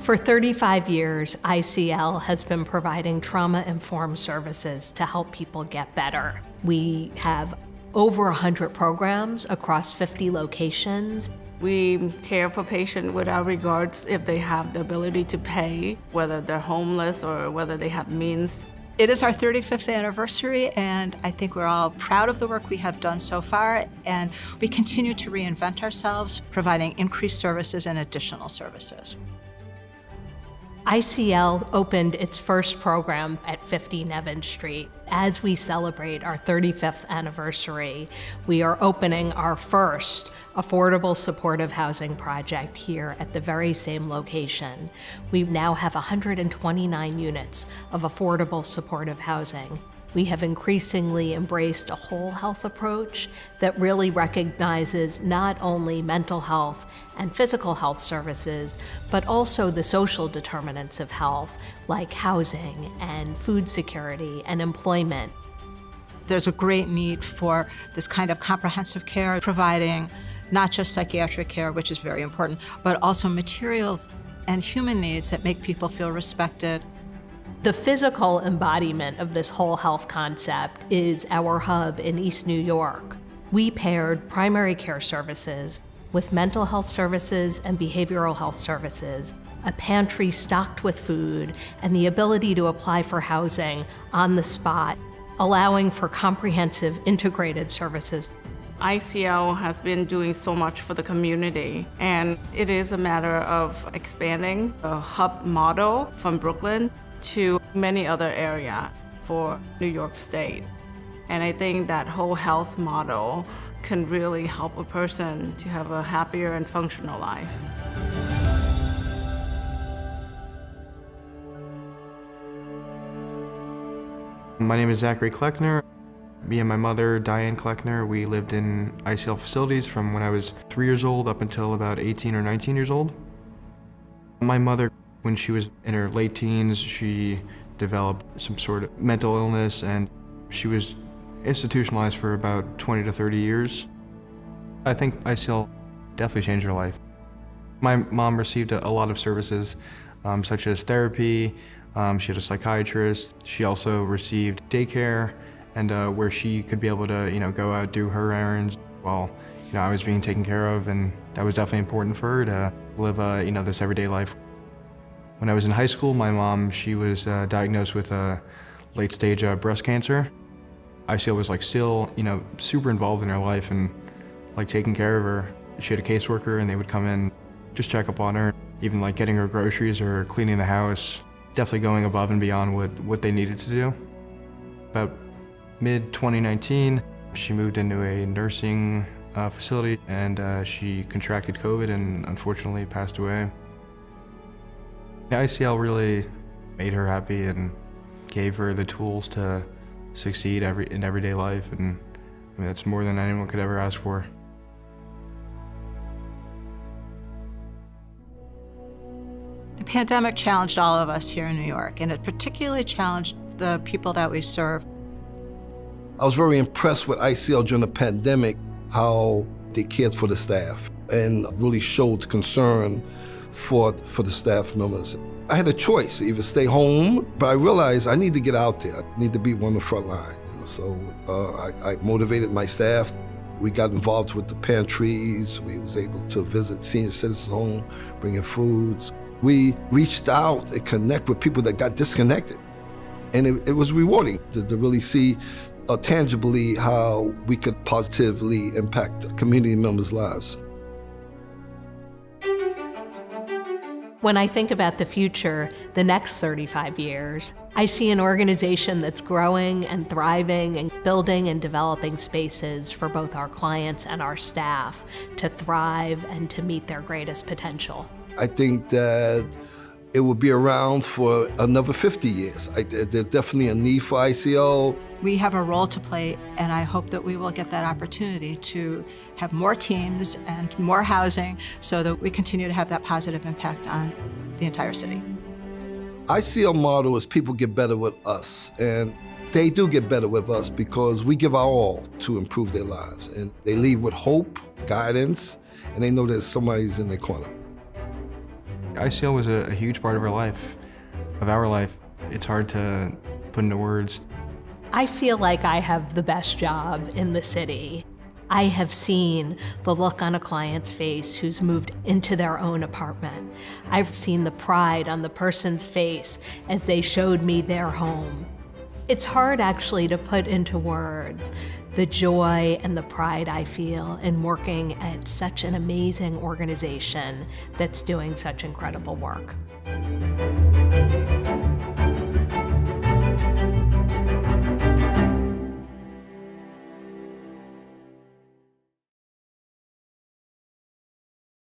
For 35 years, I.C.L has been providing trauma-informed services to help people get better. We have over 100 programs across 50 locations. We care for patients without regards if they have the ability to pay, whether they're homeless or whether they have means. It is our 35th anniversary, and I think we're all proud of the work we have done so far, and we continue to reinvent ourselves, providing increased services and additional services. I.C.L opened its first program at 50 Nevin Street. As we celebrate our 35th anniversary, we are opening our first affordable supportive housing project here at the very same location. We now have 129 units of affordable supportive housing. We have increasingly embraced a whole health approach that really recognizes not only mental health and physical health services, but also the social determinants of health, like housing and food security and employment. There's a great need for this kind of comprehensive care, providing not just psychiatric care, which is very important, but also material and human needs that make people feel respected. The physical embodiment of this whole health concept is our hub in East New York. We paired primary care services with mental health services and behavioral health services, a pantry stocked with food, and the ability to apply for housing on the spot, allowing for comprehensive integrated services. I.C.L has been doing so much for the community, and it is a matter of expanding the hub model from Brooklyn to many other areas for New York State. And I think that whole health model can really help a person to have a happier and functional life. My name is Zachary Kleckner. Me and my mother, Diane Kleckner, we lived in I.C.L facilities from when I was 3 years old up until about 18 or 19 years old. My mother, when she was in her late teens, she developed some sort of mental illness, and she was institutionalized for about 20 to 30 years. I think I.C.L definitely changed her life. My mom received a lot of services, such as therapy. She had a psychiatrist. She also received daycare, and where she could be able to, go out, do her errands while, I was being taken care of, and that was definitely important for her to live, this everyday life. When I was in high school, my mom, she was diagnosed with late-stage breast cancer. I.C.L was still, super involved in her life and taking care of her. She had a caseworker, and they would come in, just check up on her, even getting her groceries or cleaning the house. Definitely going above and beyond what they needed to do. About mid-2019, she moved into a nursing facility, and she contracted COVID and unfortunately passed away. I.C.L really made her happy and gave her the tools to succeed in everyday life, and that's more than anyone could ever ask for. The pandemic challenged all of us here in New York, and it particularly challenged the people that we serve. I was very impressed with I.C.L during the pandemic, how they cared for the staff and really showed concern for the staff members. I had a choice, either stay home, but I realized I need to get out there. I need to be on the front line. So I motivated my staff. We got involved with the pantries. We was able to visit senior citizens' home, bring in foods. We reached out and connect with people that got disconnected. And it was rewarding to really see tangibly how we could positively impact community members' lives. When I think about the future, the next 35 years, I see an organization that's growing and thriving and building and developing spaces for both our clients and our staff to thrive and to meet their greatest potential. I think that it will be around for another 50 years. There's definitely a need for I.C.L. We have a role to play, and I hope that we will get that opportunity to have more teams and more housing so that we continue to have that positive impact on the entire city. I.C.L model is people get better with us, and they do get better with us because we give our all to improve their lives. And they leave with hope, guidance, and they know that somebody's in their corner. I.C.L was a huge part of our life. It's hard to put into words. I feel like I have the best job in the city. I have seen the look on a client's face who's moved into their own apartment. I've seen the pride on the person's face as they showed me their home. It's hard actually to put into words the joy and the pride I feel in working at such an amazing organization that's doing such incredible work.